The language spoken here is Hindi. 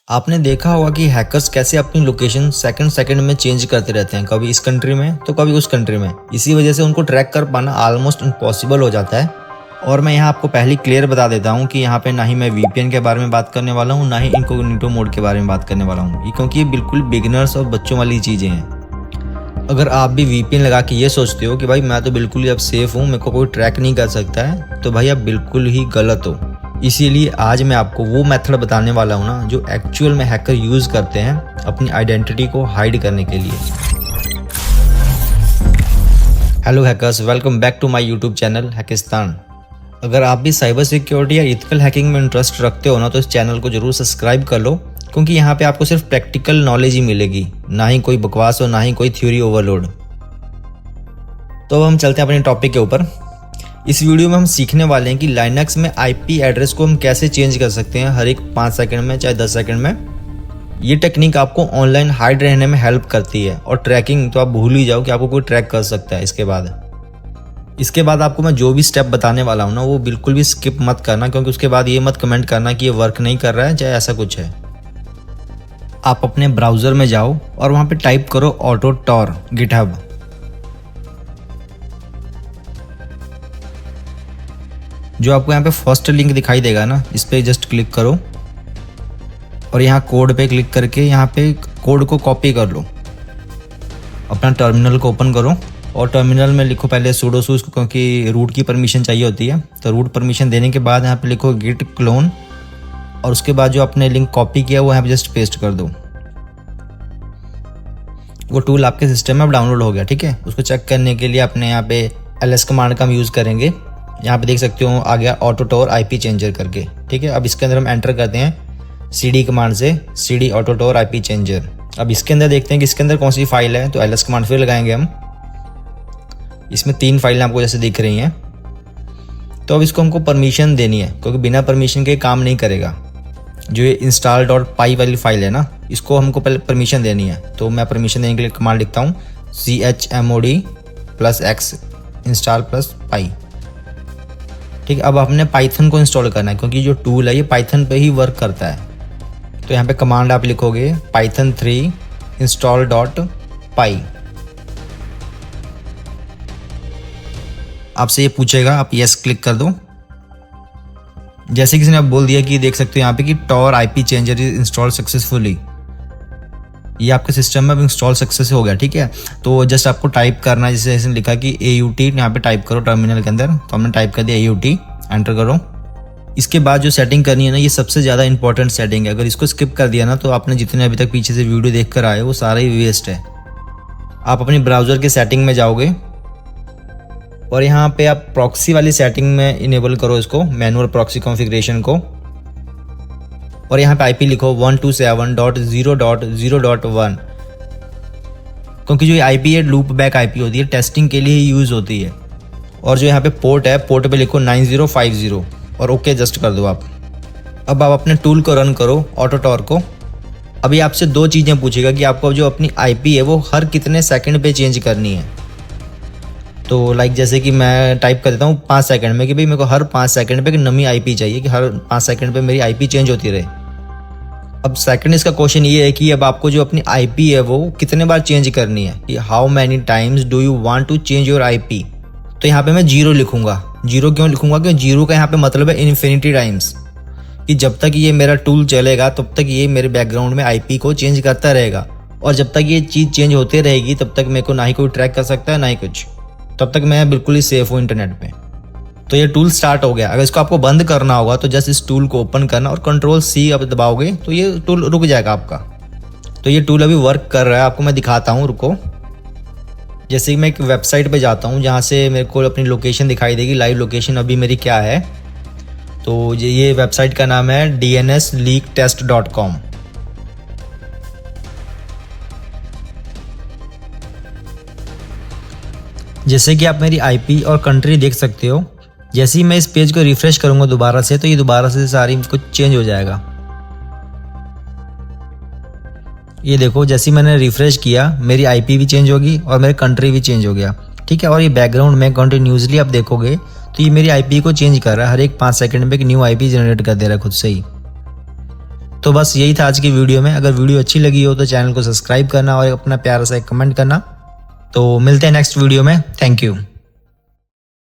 आपने देखा होगा कि हैकर्स कैसे अपनी लोकेशन सेकंड सेकंड में चेंज करते रहते हैं, कभी इस कंट्री में तो कभी उस कंट्री में। इसी वजह से उनको ट्रैक कर पाना ऑलमोस्ट इम्पॉसिबल हो जाता है। और मैं यहाँ आपको पहले क्लियर बता देता हूँ कि यहाँ पे ना ही मैं वीपीएन के बारे में बात करने वाला हूँ, ना ही इनकॉग्निटो मोड के बारे में बात करने वाला हूँ, क्योंकि ये बिल्कुल बिगिनर्स और बच्चों वाली चीज़ें हैं। अगर आप भी वीपीएन लगा के ये सोचते हो कि भाई मैं तो बिल्कुल ही अब सेफ़ हूँ, मेरे को कोई ट्रैक नहीं कर सकता है, तो भाई आप बिल्कुल ही गलत हो। इसीलिए आज मैं आपको वो मेथड बताने वाला हूँ ना जो एक्चुअल में हैकर यूज़ करते हैं अपनी आइडेंटिटी को हाइड करने के लिए। Hello hackers, welcome back to my YouTube channel Hackistan. अगर आप भी साइबर सिक्योरिटी या इथिकल हैकिंग में इंटरेस्ट रखते हो ना तो इस चैनल को जरूर सब्सक्राइब कर लो, क्योंकि यहाँ पे आपको सिर्फ प्रैक्टिकल नॉलेज ही मिलेगी, ना ही कोई बकवास और ना ही कोई थ्योरी ओवरलोड। तो अब हम चलते हैं अपने टॉपिक के ऊपर। इस वीडियो में हम सीखने वाले हैं कि लाइनक्स में आईपी एड्रेस को हम कैसे चेंज कर सकते हैं हर एक 5 सेकंड में, चाहे 10 सेकंड में। ये टेक्निक आपको ऑनलाइन हाइड रहने में हेल्प करती है, और ट्रैकिंग तो आप भूल ही जाओ कि आपको कोई ट्रैक कर सकता है। इसके बाद आपको मैं जो भी स्टेप बताने वाला हूँ ना वो बिल्कुल भी स्किप मत करना, क्योंकि उसके बाद ये मत कमेंट करना कि ये वर्क नहीं कर रहा है, चाहे ऐसा कुछ है। आप अपने ब्राउज़र में जाओ और वहाँ पे टाइप करो ऑटोटॉर गिटहब। जो आपको यहाँ पे फर्स्ट लिंक दिखाई देगा ना, इस पर जस्ट क्लिक करो और यहाँ कोड पे क्लिक करके यहाँ पे कोड को कॉपी कर लो। अपना टर्मिनल को ओपन करो और टर्मिनल में लिखो पहले sudo su, क्योंकि रूट की परमिशन चाहिए होती है। तो रूट परमिशन देने के बाद यहाँ पे लिखो git clone, और उसके बाद जो आपने लिंक कॉपी किया वो यहाँ पे जस्ट पेस्ट कर दो। वो टूल आपके सिस्टम में अब डाउनलोड हो गया, ठीक है। उसको चेक करने के लिए अपने यहाँ पे ls कमांड का हम यूज़ करेंगे। यहाँ पे देख सकते हो आ गया ऑटोटॉर आईपी चेंजर करके, ठीक है। अब इसके अंदर हम एंटर करते हैं cd कमांड से cd ऑटोटॉर आईपी चेंजर। अब इसके अंदर देखते हैं कि इसके अंदर कौन सी फाइल है, तो ls कमांड फिर लगाएंगे हम। इसमें 3 फाइलें आपको जैसे दिख रही हैं, तो अब इसको हमको परमिशन देनी है, क्योंकि बिना परमिशन के काम नहीं करेगा। जो ये install.py वाली फाइल है ना, इसको हमको पहले परमिशन देनी है। तो मैं परमिशन देने के लिए कमांड लिखता हूँ chmod+x install+py, ठीक है। अब हमने पाइथन को इंस्टॉल करना है, क्योंकि जो टूल है ये पाइथन पे ही वर्क करता है। तो यहाँ पे कमांड आप लिखोगे python3 install.py। आपसे ये पूछेगा, आप यस क्लिक कर दो। जैसे किसी ने आप बोल दिया कि देख सकते हो यहाँ पे कि Tor IP changer is install successfully, ये आपके सिस्टम में अब इंस्टॉल सक्सेस हो गया, ठीक है। तो जस्ट आपको टाइप करना है, जैसे इसने लिखा कि AUT, यहाँ पे टाइप करो टर्मिनल के अंदर। तो हमने टाइप कर दिया AUT, एंटर करो। इसके बाद जो सेटिंग करनी है ना, ये सबसे ज़्यादा इंपॉर्टेंट सेटिंग है। अगर इसको स्किप कर दिया ना तो आपने जितने अभी तक पीछे से वीडियो देख कर आए वो सारा ही वेस्ट है। आप अपनी ब्राउज़र के सेटिंग में जाओगे और यहाँ पे आप प्रॉक्सी वाली सेटिंग में इनेबल करो इसको, मैनुअल प्रॉक्सी कॉन्फ़िगरेशन को, और यहाँ पे आईपी लिखो 127.0.0.1, क्योंकि जो आईपी है लूप बैक आईपी होती है, टेस्टिंग के लिए ही यूज़ होती है। और जो यहाँ पे पोर्ट है, पोर्ट पे लिखो 9050 और ओके जस्ट कर दो आप। अब आप अपने टूल को रन करो, ऑटोटॉर को। अभी आपसे 2 चीज़ें पूछेगा कि आपको जो अपनी आईपी है वो हर कितने सेकंड पे चेंज करनी है। तो लाइक जैसे कि मैं टाइप कर देता हूँ 5 सेकंड में कि भाई मेरे को हर 5 सेकंड पे एक नई आईपी चाहिए, कि हर 5 सेकंड पे मेरी आईपी चेंज होती रहे। अब सेकंड इसका क्वेश्चन ये है कि अब आपको जो अपनी आईपी है वो कितने बार चेंज करनी है, कि how many times do you want to change your IP. तो यहाँ पे मैं 0 लिखूंगा। 0 क्यों लिखूंगा, क्योंकि 0 का यहाँ पे मतलब है इन्फिनिटी टाइम्स, कि जब तक ये मेरा टूल चलेगा तब तक ये मेरे बैकग्राउंड में आईपी को चेंज करता रहेगा, और जब तक ये चीज़ चेंज होती रहेगी तब तक मेरे को ना ही कोई ट्रैक कर सकता है ना ही कुछ, तब तक मैं बिल्कुल ही सेफ हूँ इंटरनेट पे। तो ये टूल स्टार्ट हो गया। अगर इसको आपको बंद करना होगा तो जस्ट इस टूल को ओपन करना और Ctrl+C आप दबाओगे तो ये टूल रुक जाएगा आपका। तो ये टूल अभी वर्क कर रहा है, आपको मैं दिखाता हूँ, रुको। जैसे कि मैं एक वेबसाइट पे जाता हूँ जहाँ से मेरे को अपनी लोकेशन दिखाई देगी, लाइव लोकेशन अभी मेरी क्या है। तो ये वेबसाइट का नाम है dnsleaktest.com। जैसे कि आप मेरी आईपी और कंट्री देख सकते हो। जैसे ही मैं इस पेज को रिफ्रेश करूंगा दोबारा से, तो ये दोबारा से सारी कुछ चेंज हो जाएगा। ये देखो, जैसे ही मैंने रिफ्रेश किया मेरी आईपी भी चेंज होगी और मेरी कंट्री भी चेंज हो गया, ठीक है। और ये बैकग्राउंड में कंटिन्यूसली आप देखोगे तो ये मेरी आईपी को चेंज कर रहा है, हर एक 5 सेकंड में एक न्यू आईपी जनरेट कर दे रहा है खुद से ही। तो बस यही था आज की वीडियो में। अगर वीडियो अच्छी लगी हो तो चैनल को सब्सक्राइब करना और अपना प्यारा सा एक कमेंट करना। तो मिलते हैं नेक्स्ट वीडियो में। Thank you.